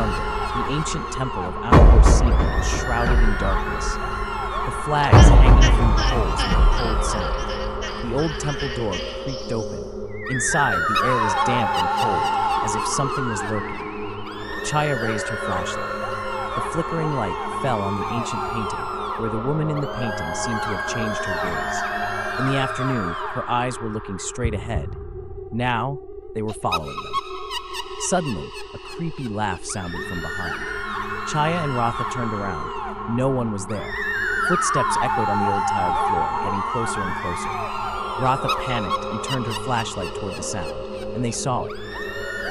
jungle, the ancient temple of Unexplained was shrouded in darkness. The flags hanging from the poles in the cold sun. The old temple door creaked open. Inside, the air was damp and cold, as if something was lurking. Chaya raised her flashlight. The flickering light fell on the ancient painting, where the woman in the painting seemed to have changed her gaze. In the afternoon, her eyes were looking straight ahead. Now, they were following them. Suddenly, a creepy laugh sounded from behind. Chaya and Ratha turned around. No one was there. Footsteps echoed on the old tiled floor, getting closer and closer. Ratha panicked and turned her flashlight toward the sound, and they saw it.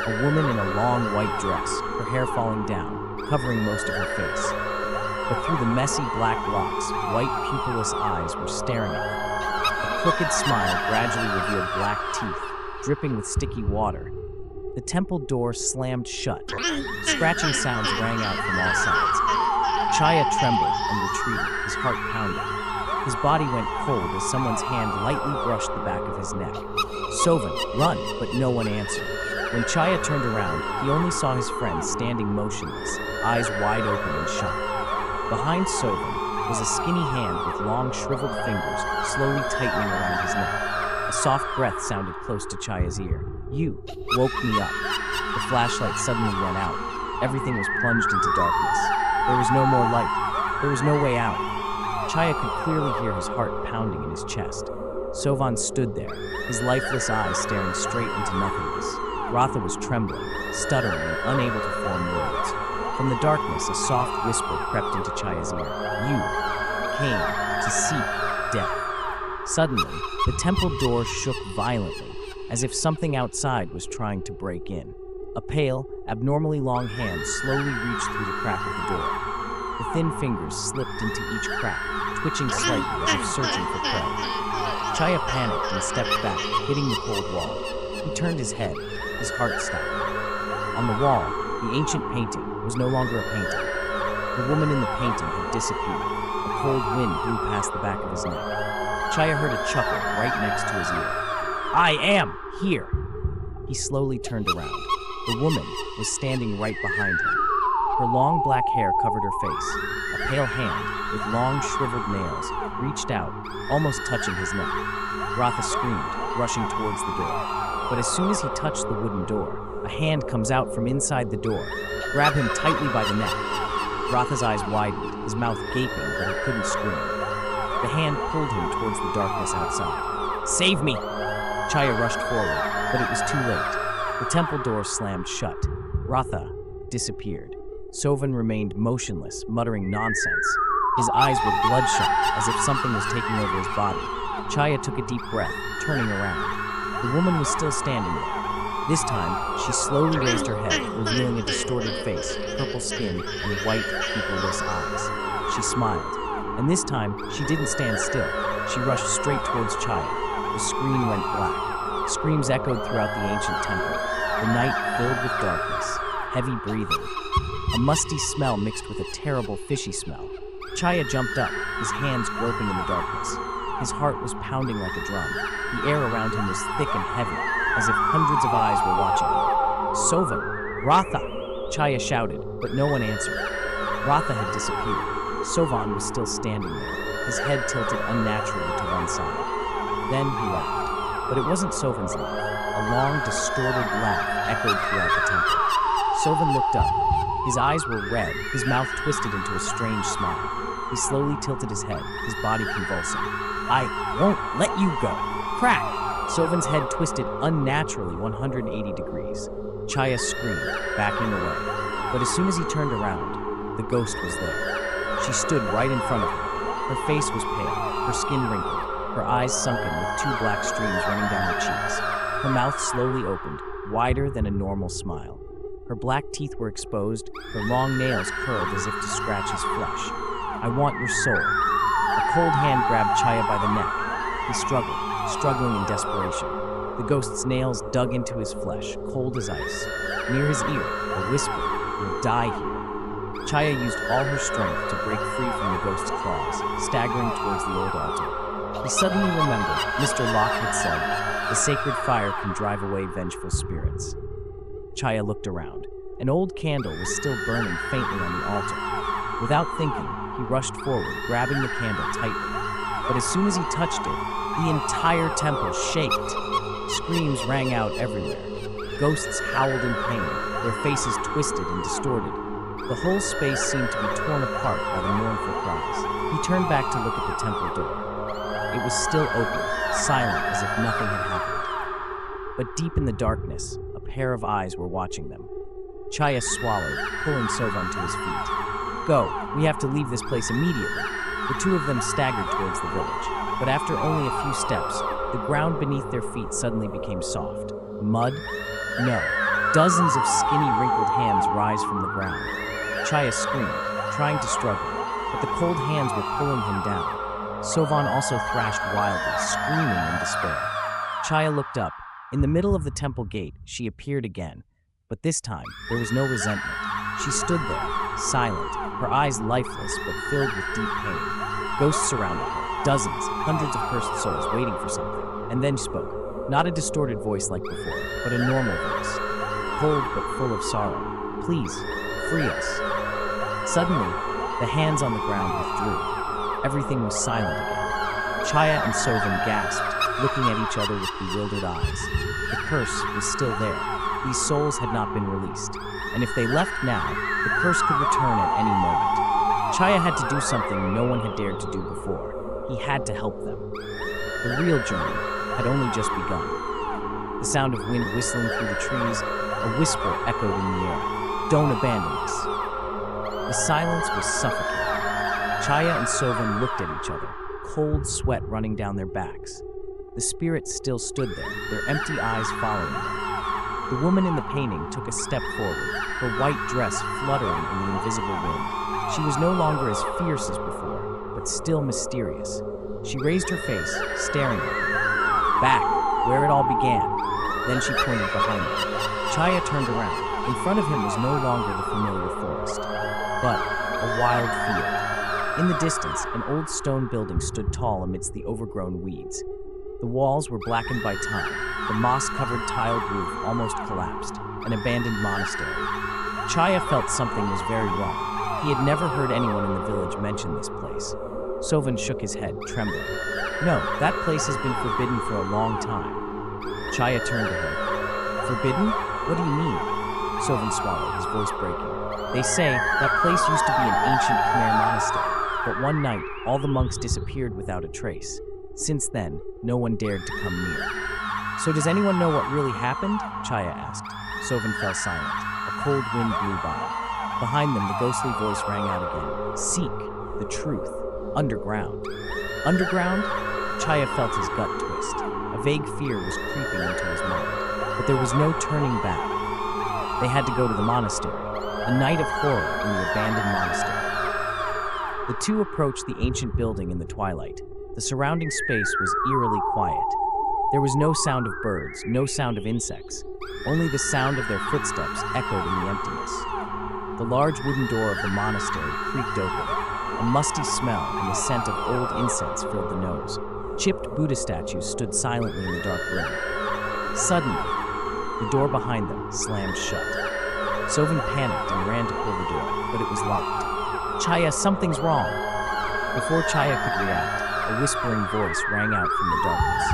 A woman in a long white dress, her hair falling down, covering most of her face. But through the messy black locks, white pupilless eyes were staring at them. A crooked smile gradually revealed black teeth, dripping with sticky water. The temple door slammed shut. Scratching sounds rang out from all sides. Chaya trembled and retreated, his heart pounding. His body went cold as someone's hand lightly brushed the back of his neck. "Sovan, run!" But no one answered. When Chaya turned around, he only saw his friend standing motionless, eyes wide open in shock. Behind Sovan was a skinny hand with long, shriveled fingers slowly tightening around his neck. A soft breath sounded close to Chaya's ear. "You woke me up." The flashlight suddenly went out. Everything was plunged into darkness. There was no more light. There was no way out. Chaya could clearly hear his heart pounding in his chest. Sovan stood there, his lifeless eyes staring straight into nothingness. Ratha was trembling, stuttering, and unable to form words. From the darkness, a soft whisper crept into Chaya's ear. "You came to seek death." Suddenly, the temple door shook violently, as if something outside was trying to break in. A pale, abnormally long hand slowly reached through the crack of the door. The thin fingers slipped into each crack, twitching slightly as if searching for prey. Chaya panicked and stepped back, hitting the cold wall. He turned his head, his heart stopped. On the wall, the ancient painting was no longer a painting. The woman in the painting had disappeared. A cold wind blew past the back of his neck. Chaya heard a chuckle right next to his ear. "I am here!" He slowly turned around. The woman was standing right behind him. Her long black hair covered her face. A pale hand, with long shriveled nails, reached out, almost touching his neck. Ratha screamed, rushing towards the door. But as soon as he touched the wooden door, a hand comes out from inside the door, grabbed him tightly by the neck. Ratha's eyes widened, his mouth gaping, but he couldn't scream. The hand pulled him towards the darkness outside. "Save me!" Chaya rushed forward, but it was too late. The temple door slammed shut. Ratha disappeared. Sovan remained motionless, muttering nonsense. His eyes were bloodshot, as if something was taking over his body. Chaya took a deep breath, turning around. The woman was still standing there. This time, she slowly raised her head, revealing a distorted face, purple skin, and white, pupilless eyes. She smiled, and this time, she didn't stand still. She rushed straight towards Chaya. The screen went black. Screams echoed throughout the ancient temple. The night filled with darkness, heavy breathing. A musty smell mixed with a terrible fishy smell. Chaya jumped up, his hands groping in the darkness. His heart was pounding like a drum. The air around him was thick and heavy, as if hundreds of eyes were watching him. "Sovan! Ratha!" Chaya shouted, but no one answered. Ratha had disappeared. Sovan was still standing there, his head tilted unnaturally to one side. Then he laughed. But it wasn't Sovan's laugh. A long, distorted laugh echoed throughout the temple. Sovan looked up. His eyes were red, his mouth twisted into a strange smile. He slowly tilted his head, his body convulsing. "I won't let you go!" Crack! Sovan's head twisted unnaturally 180 degrees. Chaya screamed, backing away. But as soon as he turned around, the ghost was there. She stood right in front of him. Her face was pale, her skin wrinkled, her eyes sunken with two black streams running down her cheeks. Her mouth slowly opened, wider than a normal smile. Her black teeth were exposed, her long nails curled as if to scratch his flesh. "I want your soul." A cold hand grabbed Chaya by the neck. He struggled, struggling in desperation. The ghost's nails dug into his flesh, cold as ice. Near his ear, a whisper, "You'll die here." Chaya used all her strength to break free from the ghost's claws, staggering towards the old altar. He suddenly remembered Mr. Locke had said, "The sacred fire can drive away vengeful spirits." Chaya looked around. An old candle was still burning faintly on the altar. Without thinking, he rushed forward, grabbing the candle tightly. But as soon as he touched it, the entire temple shaked. Screams rang out everywhere. Ghosts howled in pain, their faces twisted and distorted. The whole space seemed to be torn apart by the mournful cries. He turned back to look at the temple door. It was still open, silent as if nothing had happened. But deep in the darkness, a pair of eyes were watching them. Chaya swallowed, pulling Sovan to his feet. "Go, we have to leave this place immediately." The two of them staggered towards the village, but after only a few steps, the ground beneath their feet suddenly became soft. Mud? No. Dozens of skinny, wrinkled hands rise from the ground. Chaya screamed, trying to struggle, but the cold hands were pulling him down. Sovan also thrashed wildly, screaming in despair. Chaya looked up. In the middle of the temple gate, she appeared again, but this time there was no resentment. She stood there, silent, her eyes lifeless but filled with deep pain. Ghosts surrounded her, dozens, hundreds of cursed souls waiting for something. And then she spoke, not a distorted voice like before, but a normal voice, cold but full of sorrow. "Please, free us." Suddenly, the hands on the ground withdrew. Everything was silent again. Chaya and Sovan gasped, looking at each other with bewildered eyes. The curse was still there. These souls had not been released, and if they left now, the curse could return at any moment. Chaya had to do something no one had dared to do before. He had to help them. The real journey had only just begun. The sound of wind whistling through the trees, a whisper echoed in the air. "Don't abandon us." The silence was suffocating. Chaya and Sovan looked at each other, cold sweat running down their backs. The spirits still stood there, their empty eyes following them. The woman in the painting took a step forward, her white dress fluttering in the invisible wind. She was no longer as fierce as before, but still mysterious. She raised her face, staring at him. Back, where it all began. Then she pointed behind him. Chaya turned around. In front of him was no longer the familiar forest, but a wild field. In the distance, an old stone building stood tall amidst the overgrown weeds. The walls were blackened by time, the moss-covered tiled roof almost collapsed, an abandoned monastery. Chaya felt something was very wrong. He had never heard anyone in the village mention this place. Sovan shook his head, trembling. "No, that place has been forbidden for a long time." Chaya turned to her. "Forbidden? What do you mean?" Sovan swallowed, his voice breaking. "They say that place used to be an ancient Khmer monastery, but one night all the monks disappeared without a trace. Since then, no one dared to come near." "So does anyone know what really happened?" Chaya asked. Sovan fell silent. A cold wind blew by. Behind them, the ghostly voice rang out again. "Seek the truth. Underground." Underground? Chaya felt his gut twist. A vague fear was creeping into his mind, but there was no turning back. They had to go to the monastery, a night of horror in the abandoned monastery. The two approached the ancient building in the twilight. The surrounding space was eerily quiet. There was no sound of birds, no sound of insects. Only the sound of their footsteps echoed in the emptiness. The large wooden door of the monastery creaked open. A musty smell and the scent of old incense filled the nose. Chipped Buddha statues stood silently in the dark room. Suddenly, the door behind them slammed shut. Sovan panicked and ran to pull the door, but it was locked. "Chaya, something's wrong." Before Chaya could react, a whispering voice rang out from the darkness.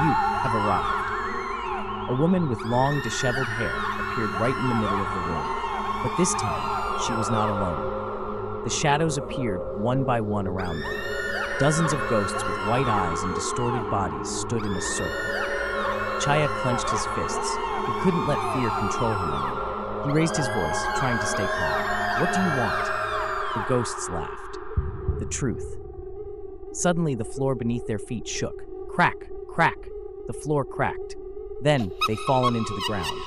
"You have arrived." A woman with long, disheveled hair appeared right in the middle of the room. But this time, she was not alone. The shadows appeared one by one around them. Dozens of ghosts with white eyes and distorted bodies stood in a circle. Chaya clenched his fists. He couldn't let fear control him anymore. He raised his voice, trying to stay calm. "What do you want?" The ghosts laughed. "The truth." Suddenly, the floor beneath their feet shook. Crack, crack. The floor cracked. Then, they fallen into the ground.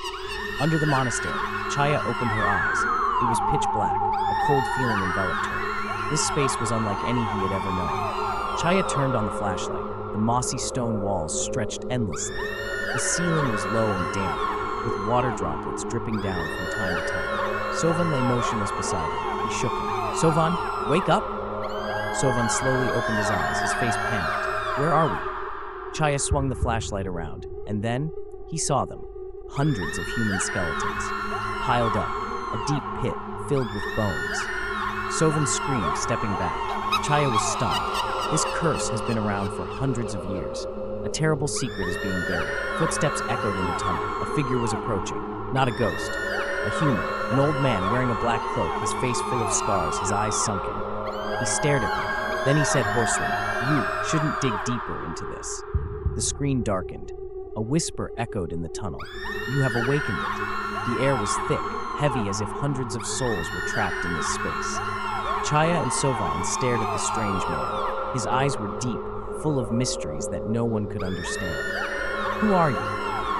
Under the monastery, Chaya opened her eyes. It was pitch black. A cold feeling enveloped her. This space was unlike any he had ever known. Chaya turned on the flashlight. The mossy stone walls stretched endlessly. The ceiling was low and damp, with water droplets dripping down from time to time. Sovan lay motionless beside him. He shook him. "Sovan, wake up!" Sovan slowly opened his eyes, his face panicked. "Where are we?" Chaya swung the flashlight around, and then he saw them. Hundreds of human skeletons, piled up, a deep pit filled with bones. Sovan screamed, stepping back. Chaya was stunned. This curse has been around for hundreds of years. A terrible secret is being buried. Footsteps echoed in the tunnel. A figure was approaching. Not a ghost. A human. An old man wearing a black cloak, his face full of scars, his eyes sunken. He stared at them. Then he said hoarsely, "You shouldn't dig deeper into this." The screen darkened. A whisper echoed in the tunnel. "You have awakened it." The air was thick, heavy as if hundreds of souls were trapped in this space. Chaya and Sovan stared at the strange man. His eyes were deep, full of mysteries that no one could understand. "Who are you?"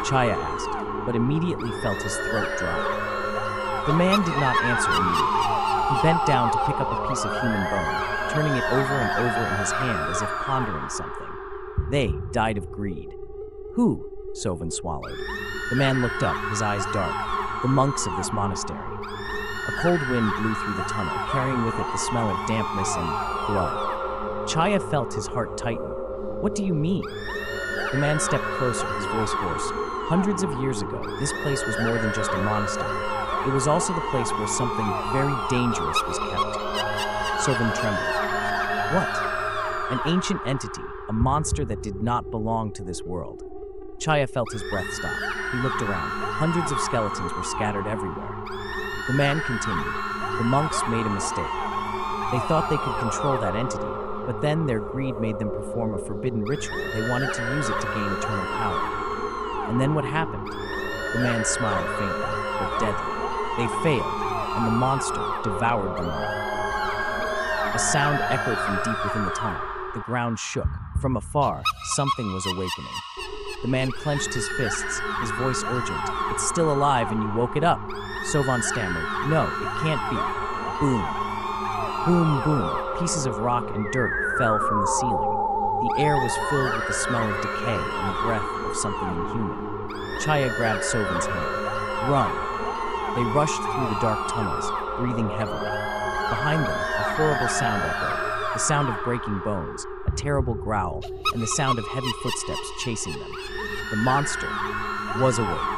Chaya asked, but immediately felt his throat dry. The man did not answer immediately. He bent down to pick up a piece of human bone, turning it over and over in his hand as if pondering something. "They died of greed." "Who?" Sovan swallowed. The man looked up, his eyes dark. "The monks of this monastery." A cold wind blew through the tunnel, carrying with it the smell of dampness and blood. Chaya felt his heart tighten. "What do you mean?" The man stepped closer, his voice hoarse. "Hundreds of years ago, this place was more than just a monastery. It was also the place where something very dangerous was kept." Sovan trembled. "What?" "An ancient entity, a monster that did not belong to this world." Chaya felt his breath stop. He looked around. Hundreds of skeletons were scattered everywhere. The man continued. "The monks made a mistake. They thought they could control that entity, but then their greed made them perform a forbidden ritual. They wanted to use it to gain eternal power. And then what happened?" The man smiled faintly, but deadly. "They failed, and the monster devoured them all." A sound echoed from deep within the tunnel. The ground shook. From afar, something was awakening. The man clenched his fists, his voice urgent. "It's still alive and you woke it up." Sovan stammered. "No, it can't be." Boom. Boom, boom. Pieces of rock and dirt fell from the ceiling. The air was filled with the smell of decay and the breath of something inhuman. Chaya grabbed Sovan's hand. "Run." They rushed through the dark tunnels, breathing heavily. Behind them, a horrible sound echoed. The sound of breaking bones, a terrible growl, and the sound of heavy footsteps chasing them. The monster was awake.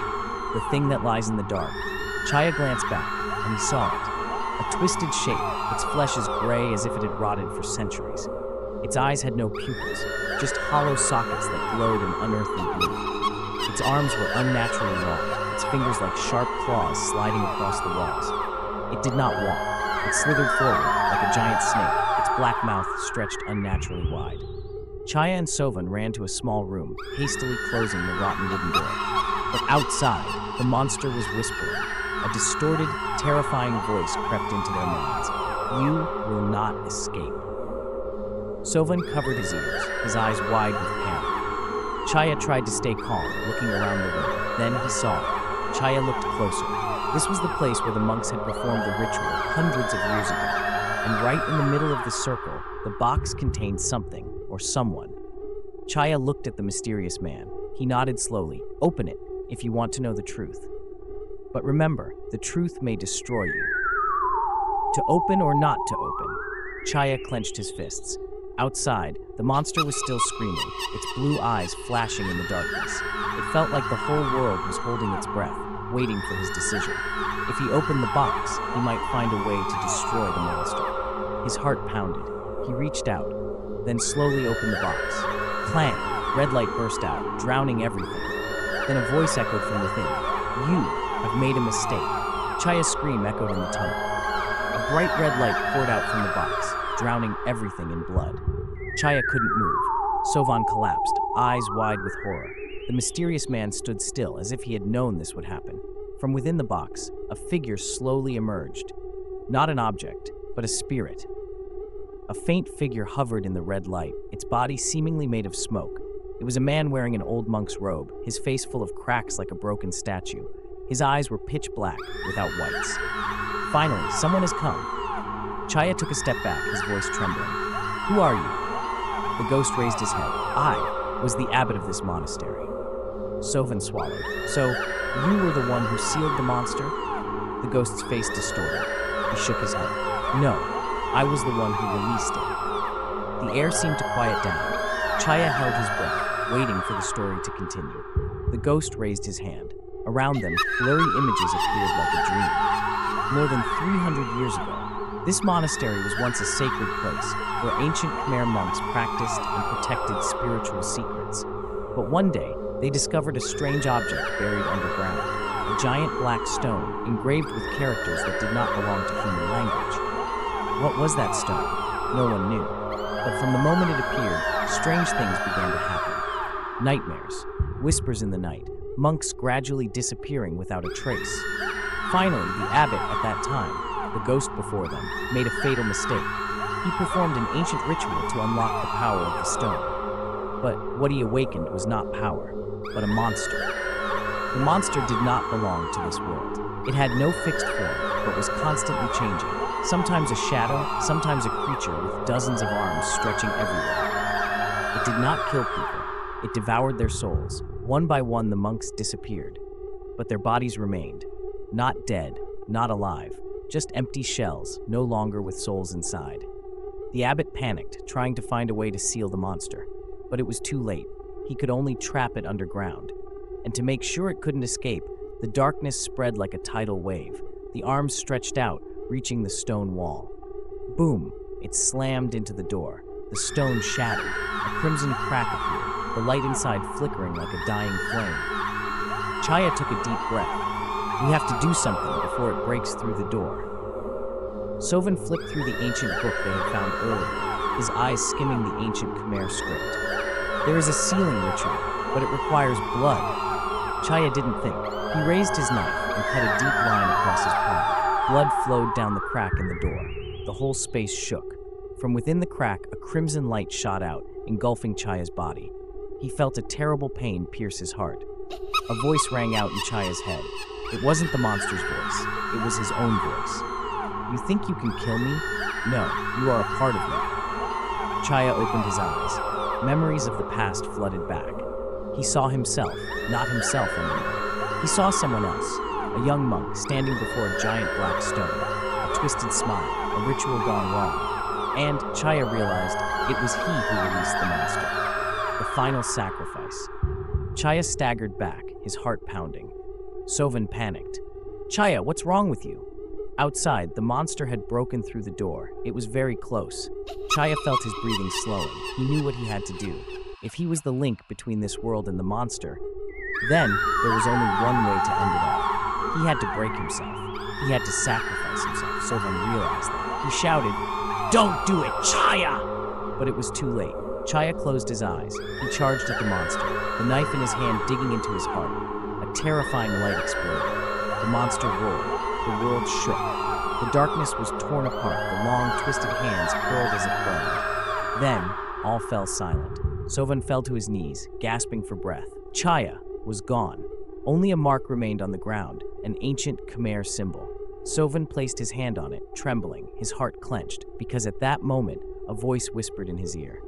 The thing that lies in the dark. Chaya glanced back, and he saw it. A twisted shape, its flesh as gray as if it had rotted for centuries. Its eyes had no pupils, just hollow sockets that glowed an unearthly blue. Its arms were unnaturally long, its fingers like sharp claws sliding across the walls. It did not walk. It slithered forward like a giant snake, its black mouth stretched unnaturally wide. Chaya and Sovan ran to a small room, hastily closing the rotten wooden door. But outside, the monster was whispering. A distorted, terrifying voice crept into their minds. "You will not escape." Sovan covered his ears, his eyes wide with panic. Chaya tried to stay calm, looking around the room. Then he saw it. Chaya looked closer. This was the place where the monks had performed the ritual hundreds of years ago. And right in the middle of the circle, the box contained something, or someone. Chaya looked at the mysterious man. He nodded slowly. "Open it, if you want to know the truth. But remember, the truth may destroy you." To open or not to open? Chaya clenched his fists. Outside, the monster was still screaming, its blue eyes flashing in the darkness. It felt like the whole world was holding its breath, waiting for his decision. If he opened the box, he might find a way to destroy the monster. His heart pounded. He reached out, then slowly opened the box. Clang! Red light burst out, drowning everything. Then a voice echoed from within. "You have made a mistake." Chaya's scream echoed in the tunnel. A bright red light poured out from the box, drowning everything in blood. Chaya couldn't move. Sovan collapsed, eyes wide with horror. The mysterious man stood still, as if he had known this would happen. From within the box, a figure slowly emerged. Not an object, but a spirit. A faint figure hovered in the red light, its body seemingly made of smoke. It was a man wearing an old monk's robe, his face full of cracks like a broken statue. His eyes were pitch black, without whites. "Finally, someone has come." Chaya took a step back, his voice trembling. "Who are you?" The ghost raised his head. "I was the abbot of this monastery." Sovan swallowed. "So, you were the one who sealed the monster?" The ghost's face distorted. He shook his head. "No, I was the one who released it." The air seemed to quiet down. Chaya held his breath, waiting for the story to continue. The ghost raised his hand. Around them, blurry images appeared like a dream. More than 300 years ago, this monastery was once a sacred place where ancient Khmer monks practiced and protected spiritual secrets. But one day, they discovered a strange object buried underground, a giant black stone engraved with characters that did not belong to human language. What was that stone? No one knew. But from the moment it appeared, strange things began to happen. Nightmares, whispers in the night, monks gradually disappearing without a trace. Finally, the abbot at that time, the ghost before them, made a fatal mistake. He performed an ancient ritual to unlock the power of the stone. But what he awakened was not power, but a monster. The monster did not belong to this world. It had no fixed form, but was constantly changing. Sometimes a shadow, sometimes a creature with dozens of arms stretching everywhere. It did not kill people. It devoured their souls. One by one, the monks disappeared. But their bodies remained. Not dead, not alive, just empty shells, no longer with souls inside. The abbot panicked, trying to find a way to seal the monster. But it was too late. He could only trap it underground. And to make sure it couldn't escape, the darkness spread like a tidal wave. The arms stretched out, reaching the stone wall. Boom! It slammed into the door. The stone shattered. A crimson crack appeared, the light inside flickering like a dying flame. Chaya took a deep breath. We have to do something before it breaks through the door. Sovan flipped through the ancient book they had found earlier, his eyes skimming the ancient Khmer script. There is a sealing ritual, but it requires blood. Chaya didn't think. He raised his knife and cut a deep line across his palm. Blood flowed down the crack in the door. The whole space shook. From within the crack, a crimson light shot out, engulfing Chaya's body. He felt a terrible pain pierce his heart. A voice rang out in Chaya's head. It wasn't the monster's voice. It was his own voice. You think you can kill me? No, you are a part of me. Chaya opened his eyes. Memories of the past flooded back. He saw himself, not himself anymore. He saw someone else, a young monk standing before a giant black stone, a twisted smile, a ritual gone wrong. And Chaya realized it was he who released the monster. The final sacrifice. Chaya staggered back, his heart pounding. Sovan panicked. Chaya, what's wrong with you? Outside, the monster had broken through the door. It was very close. Chaya felt his breathing slowing. He knew what he had to do. If he was the link between this world and the monster, then there was only one way to end it all. He had to break himself. He had to sacrifice himself. Sovan realized that. He shouted, "Don't do it, Chaya!" But it was too late. Chaya closed his eyes. He charged at the monster, the knife in his hand digging into his heart. A terrifying light exploded. The monster roared. The world shook. The darkness was torn apart. The long, twisted hands curled as if burned. Then, all fell silent. Sovan fell to his knees, gasping for breath. Chaya was gone. Only a mark remained on the ground, an ancient Khmer symbol. Sovan placed his hand on it, trembling, his heart clenched, because at that moment, a voice whispered in his ear.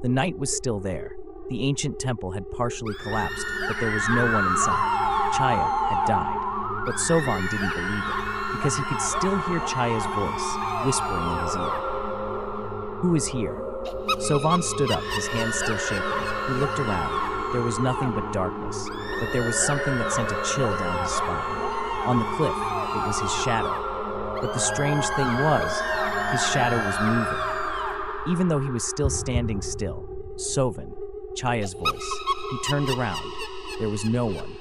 The night was still there. The ancient temple had partially collapsed, but there was no one inside. Chaya had died. But Sovan didn't believe it, because he could still hear Chaya's voice, whispering in his ear. Who is here? Sovan stood up, his hands still shaking. He looked around. There was nothing but darkness, but there was something that sent a chill down his spine. On the cliff, it was his shadow. But the strange thing was, his shadow was moving. Even though he was still standing still, Sovan, Chaya's voice, he turned around. There was no one.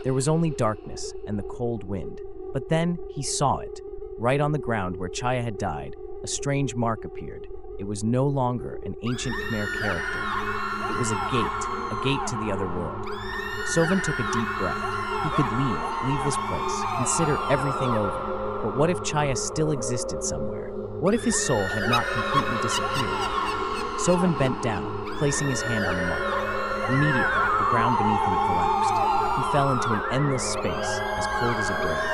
There was only darkness and the cold wind. But then he saw it. Right on the ground where Chaya had died, a strange mark appeared. It was no longer an ancient Khmer character. It was a gate to the other world. Sovan took a deep breath. He could leave this place, consider everything over. But what if Chaya still existed somewhere? What if his soul had not completely disappeared? Sovan bent down, placing his hand on the mark. Immediately, the ground beneath him collapsed. He fell into an endless space, as cold as a grave.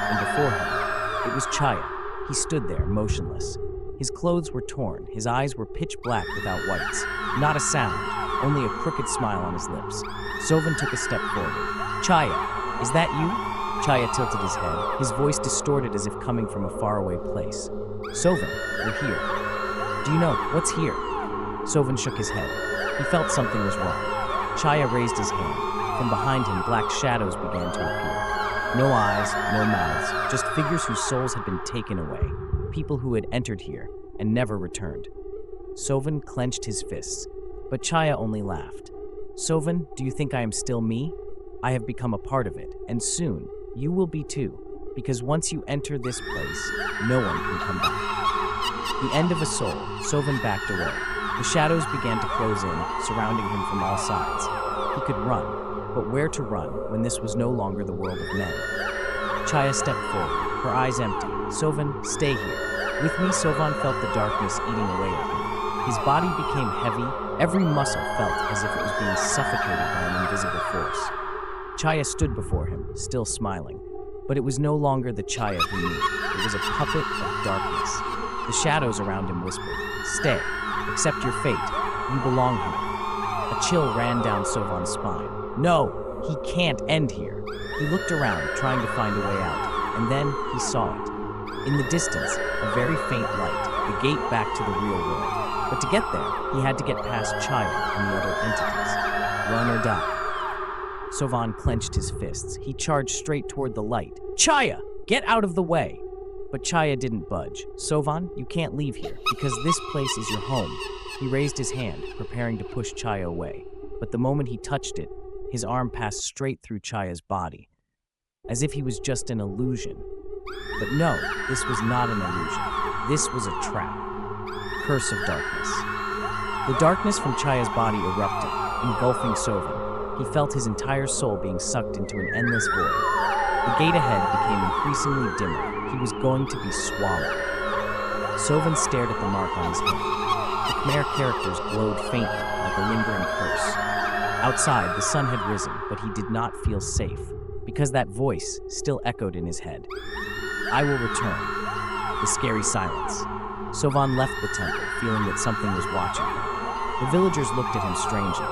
And before him, it was Chaya. He stood there, motionless. His clothes were torn, his eyes were pitch black without whites. Not a sound, only a crooked smile on his lips. Sovan took a step forward. Chaya, is that you? Chaya tilted his head, his voice distorted as if coming from a faraway place. Sovan, you're here. Do you know, what's here? Sovan shook his head. He felt something was wrong. Chaya raised his hand. From behind him, black shadows began to appear. No eyes, no mouths, just figures whose souls had been taken away. People who had entered here and never returned. Sovan clenched his fists, but Chaya only laughed. Sovan, do you think I am still me? I have become a part of it, and soon you will be too, because once you enter this place, no one can come back. The end of a soul, Sovan backed away. The shadows began to close in, surrounding him from all sides. He could run, but where to run when this was no longer the world of men? Chaya stepped forward, her eyes empty. Sovan, stay here. With me, Sovan felt the darkness eating away at him. His body became heavy, every muscle felt as if it was being suffocated by an invisible force. Chaya stood before him, still smiling, but it was no longer the Chaya he knew. It was a puppet of darkness. The shadows around him whispered, "Stay, accept your fate, you belong here." A chill ran down Sovan's spine. No, he can't end here. He looked around, trying to find a way out, and then he saw it. In the distance, a very faint light, the gate back to the real world. But to get there, he had to get past Chaya and the other entities. Run or die. Sovan clenched his fists. He charged straight toward the light. Chaya, get out of the way! But Chaya didn't budge. Sovan, you can't leave here, because this place is your home. He raised his hand, preparing to push Chaya away. But the moment he touched it, his arm passed straight through Chaya's body, as if he was just an illusion. But no, this was not an illusion. This was a trap. Curse of darkness. The darkness from Chaya's body erupted, engulfing Sovan. He felt his entire soul being sucked into an endless void. The gate ahead became increasingly dimmer. He was going to be swallowed. Sovan stared at the mark on his hand. The Khmer characters glowed faintly, like a lingering curse. Outside, the sun had risen, but he did not feel safe, because that voice still echoed in his head. I will return. The scary silence. Sovan left the temple, feeling that something was watching him. The villagers looked at him strangely.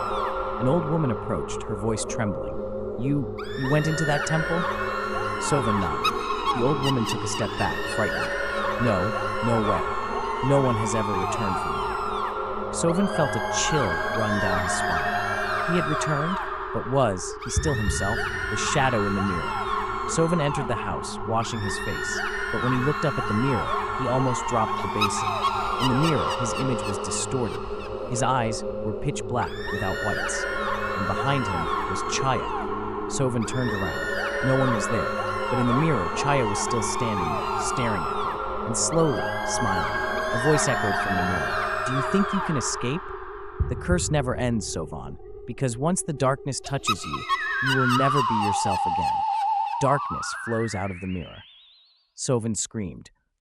An old woman approached, her voice trembling. You went into that temple? Sovan nodded. The old woman took a step back, frightened. No way. No one has ever returned from here. Sovan felt a chill run down his spine. He had returned, but was he still himself, the shadow in the mirror? Sovan entered the house, washing his face, but when he looked up at the mirror, he almost dropped the basin. In the mirror, his image was distorted. His eyes were pitch black without whites, and behind him was Chaya. Sovan turned around. No one was there, but in the mirror, Chaya was still standing there, staring at him, and slowly smiling. A voice echoed from the mirror. Do you think you can escape? The curse never ends, Sovan, because once the darkness touches you, you will never be yourself again. Darkness flows out of the mirror. Sovan screamed.